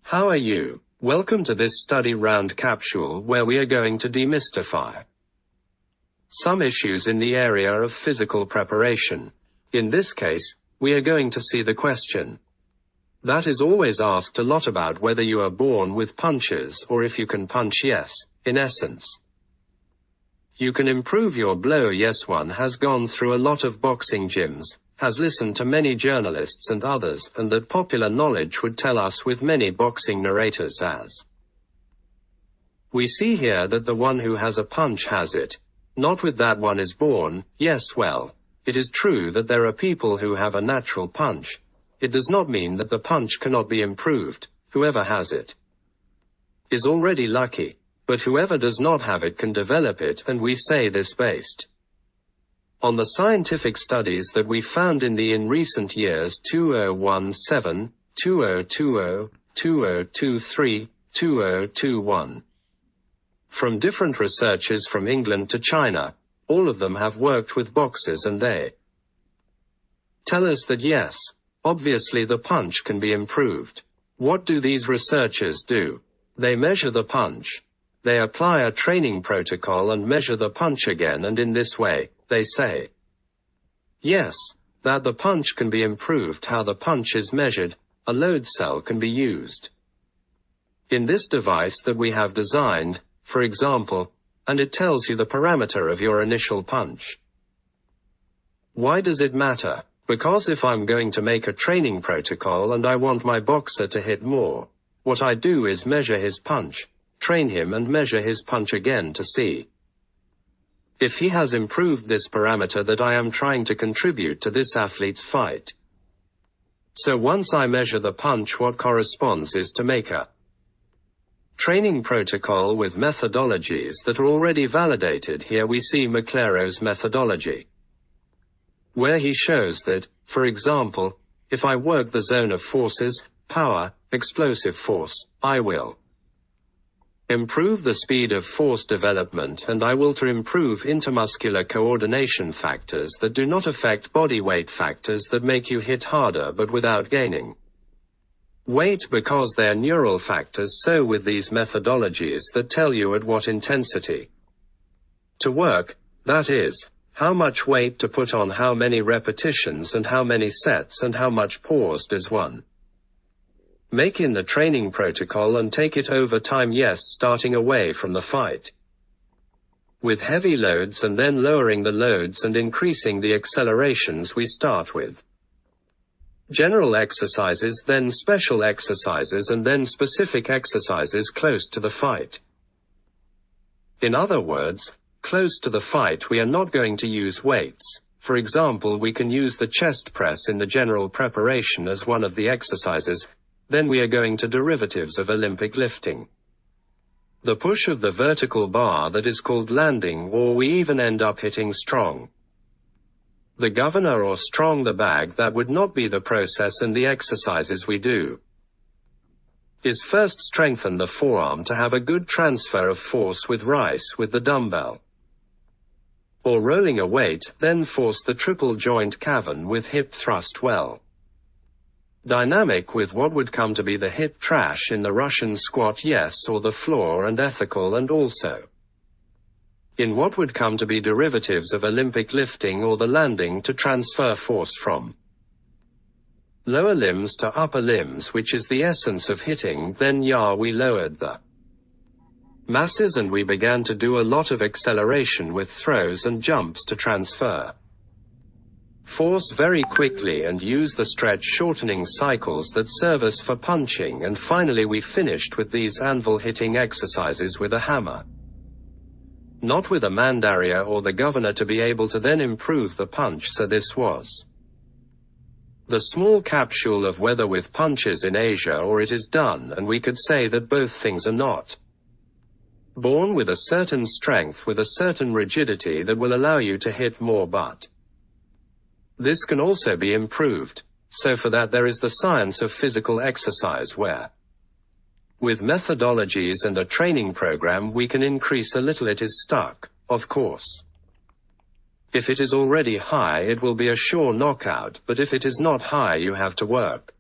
How are you? Welcome to this study round capsule where we are going to demystify some issues in the area of physical preparation. In this case, we are going to see the question that is always asked a lot about whether you are born with punches or if you can punch. Yes, in essence, you can improve your blow. Yes, one has gone through a lot of boxing gyms, has listened to many journalists and others, and that popular knowledge would tell us with many boxing narrators as we see here that the one who has a punch has it, not with that one is born. Yes, well, it is true that there are people who have a natural punch. It does not mean that the punch cannot be improved. Whoever has it is already lucky, but whoever does not have it can develop it, and we say this based on the scientific studies that we found in recent years 2017, 2020, 2023, 2021. From different researchers from England to China, all of them have worked with boxers, and they tell us that yes, obviously the punch can be improved. What do these researchers do? They measure the punch. They apply a training protocol and measure the punch again, and in this way, they say, yes, that the punch can be improved. How the punch is measured, a load cell can be used in this device that we have designed, for example, and it tells you the parameter of your initial punch. Why does it matter? Because if I'm going to make a training protocol and I want my boxer to hit more, what I do is measure his punch, train him and measure his punch again to see if he has improved this parameter that I am trying to contribute to this athlete's fight. So once I measure the punch, what corresponds is to make a training protocol with methodologies that are already validated. Here we see McLaro's methodology, where he shows that, for example, if I work the zone of forces, power, explosive force, I will improve the speed of force development, and I will to improve intermuscular coordination factors that do not affect body weight, factors that make you hit harder but without gaining weight because they are neural factors. So with these methodologies that tell you at what intensity to work, that is, how much weight to put on, how many repetitions and how many sets, and how much pause does one make in the training protocol and take it over time. Yes, starting away from the fight with heavy loads and then lowering the loads and increasing the accelerations. We start with general exercises, then special exercises, and then specific exercises close to the fight. In other words, close to the fight we are not going to use weights. For example, we can use the chest press in the general preparation as one of the exercises. Then we are going to derivatives of Olympic lifting, the push of the vertical bar that is called landing, or we even end up hitting strong the governor or strong the bag. That would not be the process, and the exercises we do is first strengthen the forearm to have a good transfer of force with rice with the dumbbell or rolling a weight, then force the triple joint cavern with hip thrust well dynamic with what would come to be the hip trash in the Russian squat, yes, or the floor, and ethical, and also in what would come to be derivatives of Olympic lifting or the landing to transfer force from lower limbs to upper limbs, which is the essence of hitting. Then we lowered the masses and we began to do a lot of acceleration with throws and jumps to transfer force very quickly and use the stretch shortening cycles that serve us for punching. And finally we finished with these anvil hitting exercises with a hammer, not with a mandaria or the governor, to be able to then improve the punch. So this was the small capsule of whether with punches in Asia or it is done, and we could say that both things are not born with a certain strength, with a certain rigidity that will allow you to hit more, but this can also be improved. So for that there is the science of physical exercise, where with methodologies and a training program we can increase a little. It is stuck, of course. If it is already high it will be a sure knockout, but if it is not high you have to work